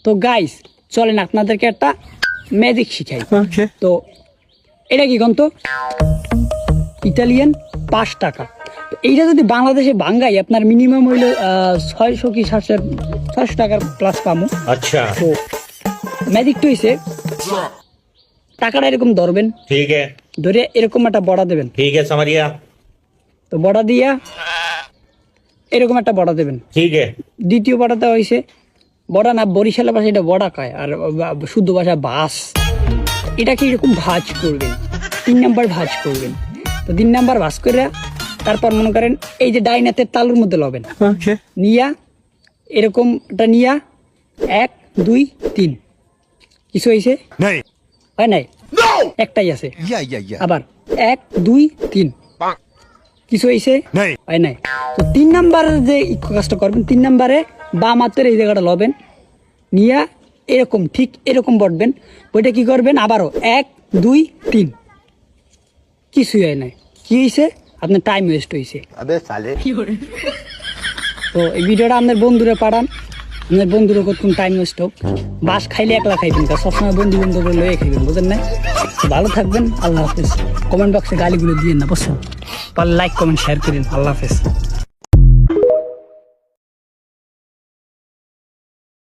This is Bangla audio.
তো গাইস চলেন আপনাদেরকে একটা ম্যাজিক শিখাই। তো এটা কি গন্ত ইতালিয়ান 5 টাকা। তো এইটা যদি বাংলাদেশে ভাঙ্গাই আপনার মিনিমাম হইলো 600 কি 700 টাকার প্লাস পামু। अच्छा তো ম্যাজিকটা হইছে টাকাটা এরকম ধরবেন, ठीक है ধরে এরকম একটা বড়া দেবেন। ठीक है समझ गया তো বড়া দিয়া এরকম একটা বড়া দেবেন। ठीक है দ্বিতীয় বড়াটা হইছে বড়া না, বরিশালের ভাষায় এটা বড়া কয়, আর শুদ্ধ ভাষা বাস। এটাকে এরকম ভাজ করবেন, 3 নাম্বার ভাজ করবেন। তো 3 নাম্বার ভাজ করে তারপর মনে করেন এই যে ডাইনাতের তালুর মধ্যে লবেন, নিয়া এরকমটা নিয়া 1 2 3 কিছু হয়েছে হয় নাই, একটাই আছে। আবার 1 2 3 কিছু হয়েছে হয় নাই। তো 3 নাম্বার যে কাজটা করবেন, 3 নাম্বারে বাম হাতের এই জায়গাটা লবেন, নিয়া এরকম ঠিক এরকম বটবেন। ওইটা কি করবেন আবারও 1 2 3 কিছুই হয় নাই। কি হয়েছে? আপনার টাইম ওয়েস্ট হয়েছে। তো এই ভিডিওটা আপনার বন্ধুরা পাঠান, আপনার বন্ধুরা কতক্ষণ টাইম ওয়েস্ট হোক। বাস খাইলে একলা খাইবেন, সবসময় বন্ধু বন্ধু লয়ে খাইবেন, বুঝেন না? ভালো থাকবেন, আল্লাহ হাফেজ। কমেন্ট বক্সে গালিগুলো দিয়ে না, বুঝছেন? লাইক কমেন্ট শেয়ার করেন। আল্লাহ হাফেজ।